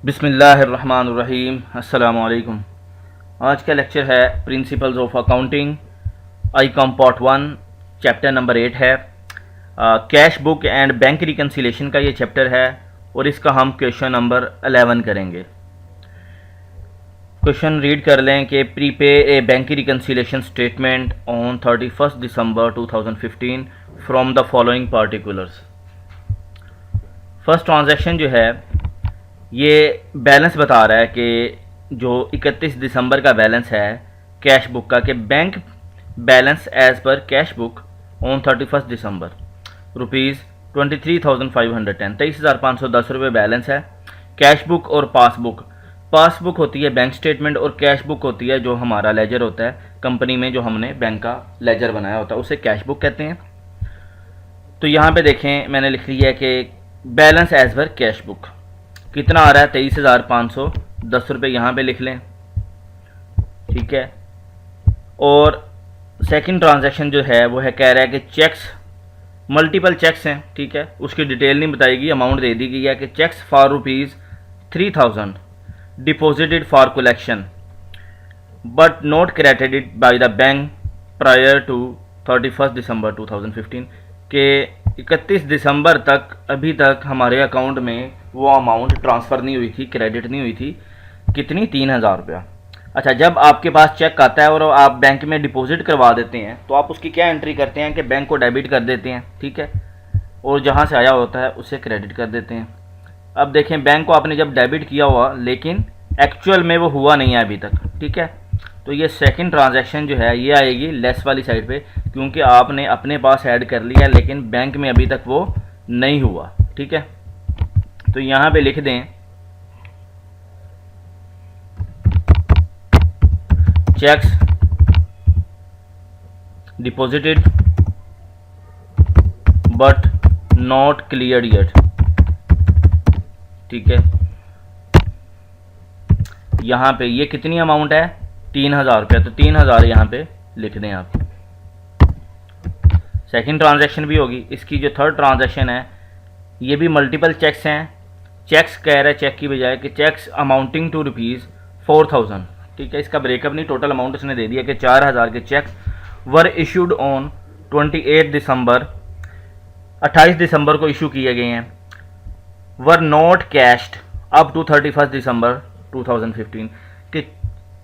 बिस्मिल्लाहिर्रहमानिर्रहीम। अस्सलामु अलैकुम। आज का लेक्चर है principles of accounting I com part 1, chapter number 8 है। Cash book and bank reconciliation का ये चैप्टर है और इसका हम क्वेश्चन नंबर 11 करेंगे। क्वेश्चन रीड कर लें कि prepay A bank reconciliation statement on 31 December 2015 from the following particulars. First transaction जो है ये बैलेंस बता रहा है कि जो 31 दिसंबर का बैलेंस है कैश बुक का, कि bank balance as per cash book on 31 December rupees 23,510 23,510 रुपये बैलेंस है। कैश बुक और पासबुक होती है बैंक स्टेटमेंट और कैश बुक होती है जो हमारा लेजर होता है कंपनी में, जो हमने बैंक का लेजर बनाया होता है उसे कैश बुक कहते हैं। तो यहाँ पे देखें मैंने लिख लिया है कि balance as per cash book कितना आ रहा है 23,510 रुपये, यहाँ पे लिख लें, ठीक है। और सेकंड ट्रांजैक्शन जो है वो है, कह रहा है कि चेक्स, मल्टीपल चेक्स हैं, ठीक है, उसकी डिटेल नहीं बताएगी, अमाउंट दे दी गई है कि cheques for rupees 3,000 deposited for collection but not credited by the bank prior to 31 December 2015, के 31 दिसंबर तक अभी तक हमारे अकाउंट में वो अमाउंट ट्रांसफ़र नहीं हुई थी, क्रेडिट नहीं हुई थी। कितनी? 3,000 रुपया। अच्छा, जब आपके पास चेक आता है और आप बैंक में डिपॉजिट करवा देते हैं तो आप उसकी क्या एंट्री करते हैं कि बैंक को डेबिट कर देते हैं, ठीक है, और जहाँ से आया होता है उसे क्रेडिट कर देते हैं। अब देखें, बैंक को आपने जब डेबिट किया हुआ लेकिन एक्चुअल में वो हुआ नहीं है अभी तक, ठीक है, तो ये सेकंड ट्रांजैक्शन जो है ये आएगी लेस वाली साइड पे, क्योंकि आपने अपने पास ऐड कर लिया लेकिन बैंक में अभी तक वो नहीं हुआ, ठीक है। तो यहाँ पे लिख दें checks deposited but not cleared yet, ठीक है। यहाँ पे ये कितनी अमाउंट है? 3,000 रुपया, तो 3,000 यहाँ पे लिख दें आप। सेकंड ट्रांजैक्शन भी होगी। इसकी जो थर्ड ट्रांजैक्शन है ये भी मल्टीपल चेक्स हैं। चेक्स कह रहा है चेक की बजाय कि चेक्स अमाउंटिंग टू रुपीज़ 4,000, ठीक है। इसका ब्रेकअप नहीं, टोटल अमाउंट उसने दे दिया कि 4,000 के cheques were issued on 28 December, 28 दिसंबर को इशू किए गए हैं, were not cashed up to 31 December 2015, कि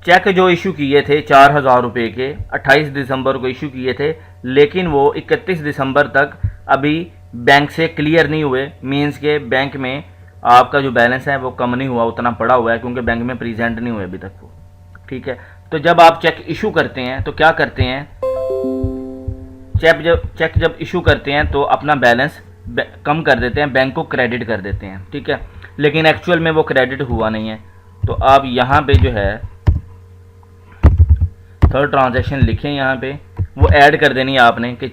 चेक जो इशू किए थे 4,000 रुपये के 28 दिसंबर को इशू किए थे लेकिन वो 31 दिसंबर तक अभी बैंक से क्लियर नहीं हुए। मींस के बैंक में आपका जो बैलेंस है वो कम नहीं हुआ, उतना पड़ा हुआ है क्योंकि बैंक में प्रेजेंट नहीं हुए अभी तक वो, ठीक है। तो जब आप चेक इशू करते हैं तो क्या करते हैं, चेक जब इशू करते हैं तो अपना बैलेंस कम कर देते हैं, बैंक को क्रेडिट कर देते हैं, ठीक है, लेकिन एक्चुअल में वो क्रेडिट हुआ नहीं है। तो आप यहाँ पे जो है थर्ड ट्रांजैक्शन लिखें, यहाँ पे वो ऐड कर देनी है आपने कि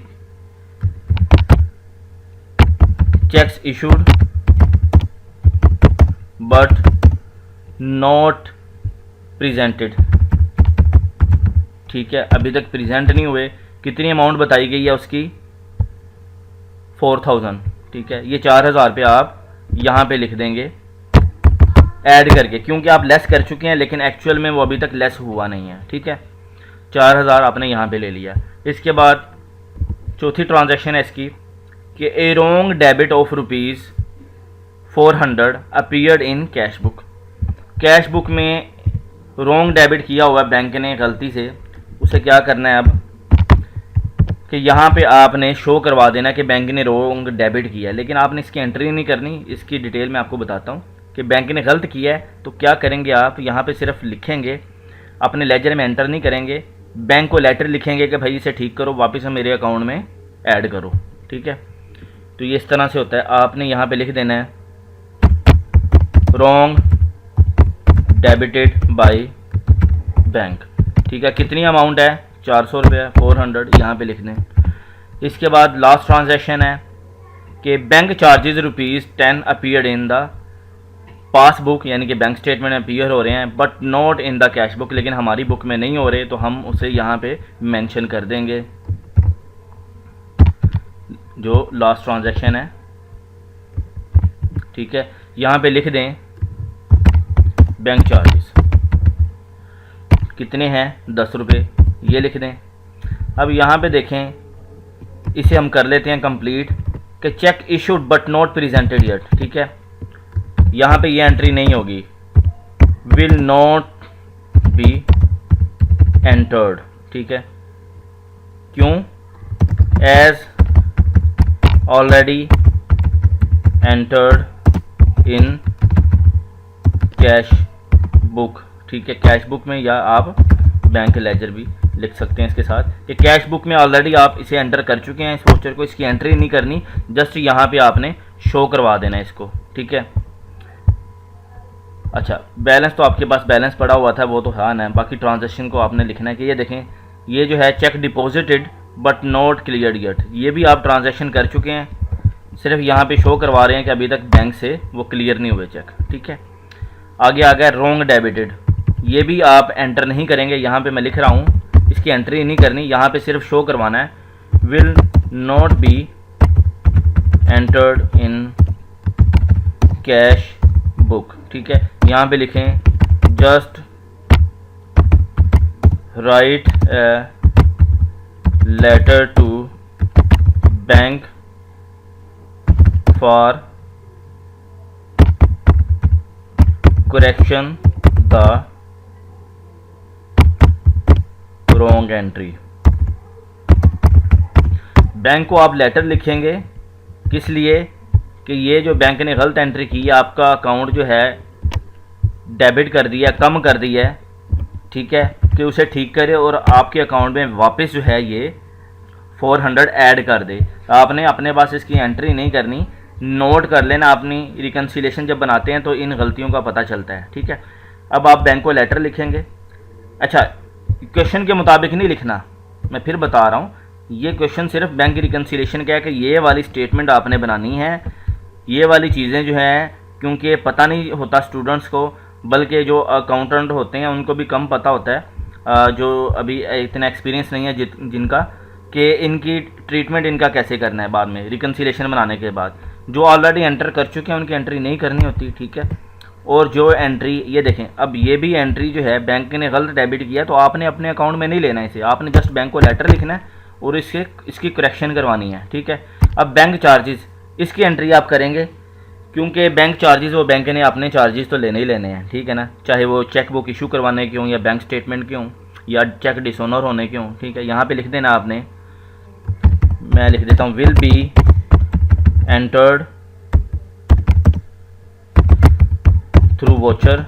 cheques issued but not presented, ठीक है, अभी तक प्रेजेंट नहीं हुए। कितनी अमाउंट बताई गई है उसकी? 4,000, ठीक है। ये 4,000 रुपये आप यहाँ पे लिख देंगे ऐड करके, क्योंकि आप लेस कर चुके हैं लेकिन एक्चुअल में वो अभी तक लेस हुआ नहीं है, ठीक है। 4,000 आपने यहाँ पे ले लिया। इसके बाद चौथी ट्रांजैक्शन है इसकी कि a wrong debit of rupees 400 appeared in cash book. Cash book में रॉन्ग डेबिट किया हुआ बैंक ने गलती से, उसे क्या करना है अब कि यहाँ पे आपने शो करवा देना कि बैंक ने रॉन्ग डेबिट किया है, लेकिन आपने इसकी एंट्री नहीं करनी। इसकी डिटेल मैं आपको बताता हूँ कि बैंक ने गलत किया है तो क्या करेंगे आप, यहाँ पे सिर्फ लिखेंगे, अपने लेजर में एंटर नहीं करेंगे, बैंक को लेटर लिखेंगे कि भाई इसे ठीक करो, वापस मेरे अकाउंट में ऐड करो, ठीक है। तो ये इस तरह से होता है। आपने यहाँ पे लिख देना है रॉन्ग डेबिटेड बाय बैंक, ठीक है। कितनी अमाउंट है? 400 रुपये, 400 यहाँ पे लिख दें। इसके बाद लास्ट ट्रांजैक्शन है कि bank charges rupees 10 appeared in the passbook, यानी कि बैंक स्टेटमेंट में अपीयर हो रहे हैं but not in the cash book, लेकिन हमारी बुक में नहीं हो रहे, तो हम उसे यहाँ पे मेंशन कर देंगे जो लास्ट ट्रांजैक्शन है, ठीक है। यहाँ पे लिख दें बैंक चार्जेस कितने हैं, 10 रुपये, ये लिख दें। अब यहाँ पे देखें, इसे हम कर लेते हैं कंप्लीट कि check issued but not presented yet, ठीक है। यहाँ पे ये एंट्री नहीं होगी, विल नॉट बी एंटर्ड, ठीक है। क्यों? As already entered in cash book, ठीक है। कैश बुक में, या आप बैंक लेजर भी लिख सकते हैं इसके साथ, कि कैश बुक में ऑलरेडी आप इसे एंटर कर चुके हैं। इस वाउचर को, इसकी एंट्री नहीं करनी, जस्ट यहाँ पे आपने शो करवा देना है इसको, ठीक है। अच्छा, बैलेंस तो आपके पास बैलेंस पड़ा हुआ था, वो तो हाँ है। बाकी ट्रांजैक्शन को आपने लिखना है कि ये देखें, ये जो है check deposited but not cleared yet, ये भी आप ट्रांजैक्शन कर चुके हैं, सिर्फ यहाँ पे शो करवा रहे हैं कि अभी तक बैंक से वो क्लियर नहीं हुए चेक, ठीक है। आगे आ गया रॉन्ग डेबिटेड, ये भी आप एंटर नहीं करेंगे। यहाँ पे मैं लिख रहा हूँ, इसकी एंट्री नहीं करनी, यहाँ पे सिर्फ शो करवाना है, will not be entered in cash book, ठीक है। यहाँ पे लिखें, just write a letter to bank for correction the wrong entry. Bank को आप लेटर लिखेंगे, किस लिए? कि ये जो बैंक ने गलत एंट्री की है, आपका अकाउंट जो है डेबिट कर दिया, कम कर दिया है, ठीक है, कि उसे ठीक करे और आपके अकाउंट में वापस जो है ये 400 ऐड कर दे। आपने अपने पास इसकी एंट्री नहीं करनी, नोट कर लेना। अपनी रिकन्सिलेशन जब बनाते हैं तो इन गलतियों का पता चलता है, ठीक है। अब आप बैंक को लेटर लिखेंगे। अच्छा, क्वेश्चन के मुताबिक नहीं लिखना, मैं फिर बता रहा हूँ, ये क्वेश्चन सिर्फ बैंक रिकन्सिलेशन का है कि ये वाली स्टेटमेंट आपने बनानी है। ये वाली चीज़ें जो हैं, क्योंकि पता नहीं होता स्टूडेंट्स को, बल्कि जो अकाउंटेंट होते हैं उनको भी कम पता होता है, जो अभी इतना एक्सपीरियंस नहीं है जिनका, कि इनकी ट्रीटमेंट इनका कैसे करना है बाद में रिकन्सिलेशन बनाने के बाद। जो ऑलरेडी एंटर कर चुके हैं उनकी एंट्री नहीं करनी होती, ठीक है। और जो एंट्री, ये देखें, अब ये भी एंट्री जो है बैंक ने गलत डेबिट किया, तो आपने अपने अकाउंट में नहीं लेना है इसे, आपने जस्ट बैंक को लेटर लिखना है और इसकी करेक्शन करवानी है, ठीक है। अब बैंक चार्जेस, इसकी एंट्री आप करेंगे, क्योंकि बैंक चार्जेस, वो बैंक ने अपने चार्जेस तो लेने ही लेने हैं, ठीक है ना, चाहे वो चेक बुक इशू करवाने के हों, या बैंक स्टेटमेंट के हों, या चेक डिसऑनर होने के हों, ठीक है। यहाँ पे लिख देना आपने, मैं लिख देता हूँ, will be entered through watcher,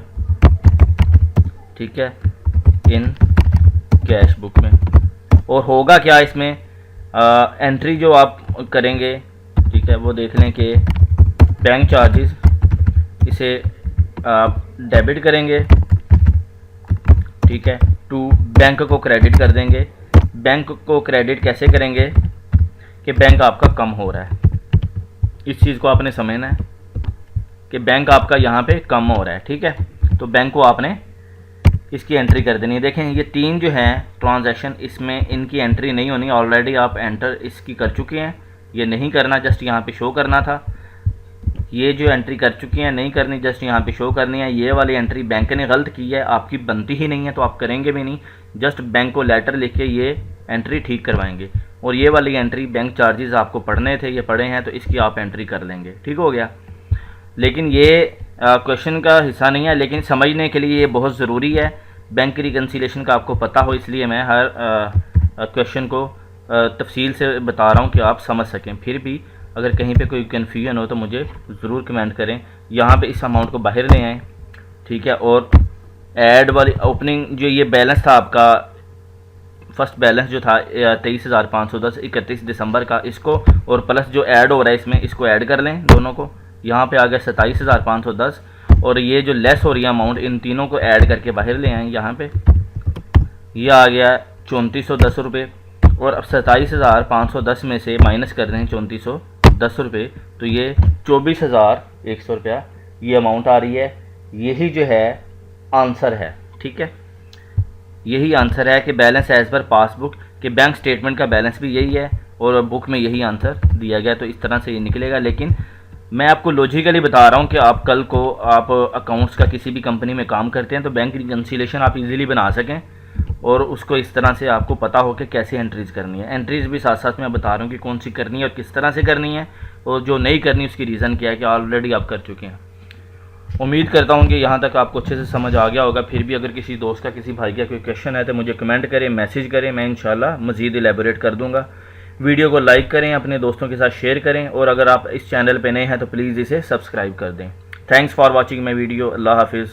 ठीक है, इन कैश बुक में। और होगा क्या इसमें, एंट्री जो आप करेंगे, ठीक है, वो देख लें कि बैंक चार्जेस, इसे आप डेबिट करेंगे, ठीक है, टू बैंक को क्रेडिट कर देंगे। बैंक को क्रेडिट कैसे करेंगे कि बैंक आपका कम हो रहा है, इस चीज़ को आपने समझना है कि बैंक आपका यहाँ पे कम हो रहा है, ठीक है। तो बैंक को आपने इसकी एंट्री कर देनी है। देखें, ये तीन जो हैं ट्रांजैक्शन, इसमें इनकी एंट्री नहीं होनी, ऑलरेडी आप एंटर इसकी कर चुके हैं, ये नहीं करना, जस्ट यहाँ पे शो करना था। ये जो एंट्री कर चुकी हैं, नहीं करनी, जस्ट यहाँ पे शो करनी है। ये वाली एंट्री बैंक ने गलत की है, आपकी बनती ही नहीं है, तो आप करेंगे भी नहीं, जस्ट बैंक को लेटर लिख के ये एंट्री ठीक करवाएंगे। और ये वाली एंट्री, बैंक चार्जेस आपको पढ़ने थे, ये पढ़े हैं, तो इसकी आप एंट्री कर लेंगे, ठीक हो गया। लेकिन ये क्वेश्चन का हिस्सा नहीं है, लेकिन समझने के लिए ये बहुत ज़रूरी है, बैंक रिकन्सिलेशन का आपको पता हो, इसलिए मैं हर क्वेश्चन को तफसील से बता रहा हूँ कि आप समझ सकें। फिर भी अगर कहीं पे कोई कन्फ्यूजन हो तो मुझे ज़रूर कमेंट करें। यहाँ पे इस अमाउंट को बाहर ले आएँ, ठीक है। और ऐड वाली ओपनिंग, जो ये बैलेंस था आपका, फर्स्ट बैलेंस जो था 23,510 31 दिसंबर का, इसको और प्लस जो ऐड हो रहा है इसमें, इसको ऐड कर लें दोनों को। यहाँ पे आ गया 27,510, और ये जो लेस हो रही है अमाउंट, इन तीनों को ऐड करके बाहर ले आएँ। यहाँ पे ये आ गया 3410 रुपये, और अब 27,510 में से माइनस कर दें 3410 रुपये, तो ये 24,100 रुपया ये अमाउंट आ रही है। यही जो है आंसर है, ठीक है, यही आंसर है कि बैलेंस एज पर पासबुक, कि बैंक स्टेटमेंट का बैलेंस भी यही है और बुक में यही आंसर दिया गया, तो इस तरह से ये निकलेगा। लेकिन मैं आपको लॉजिकली बता रहा हूँ कि आप कल को आप अकाउंट्स का किसी भी कंपनी में काम करते हैं तो बैंक रिकन्सिलेशन आप इजीली बना सकें और उसको इस तरह से आपको पता हो कि कैसे एंट्रीज़ करनी है। एंट्रीज़ भी साथ साथ मैं बता रहा हूँ कि कौन सी करनी है और किस तरह से करनी है, और जो नहीं करनी उसकी रीज़न क्या है कि ऑलरेडी आप कर चुके हैं। उम्मीद करता हूँ कि यहाँ तक आपको अच्छे से समझ आ गया होगा। फिर भी अगर किसी दोस्त का किसी भाई का कोई क्वेश्चन है तो मुझे कमेंट करें, मैसेज करें, मैं इंशाल्लाह मज़ीद एलेबोरेट कर दूँगा। वीडियो को लाइक करें, अपने दोस्तों के साथ शेयर करें, और अगर आप इस चैनल पर नए हैं तो प्लीज़ इसे सब्सक्राइब कर दें। Thanks for watching my video. अल्लाह हाफिज़।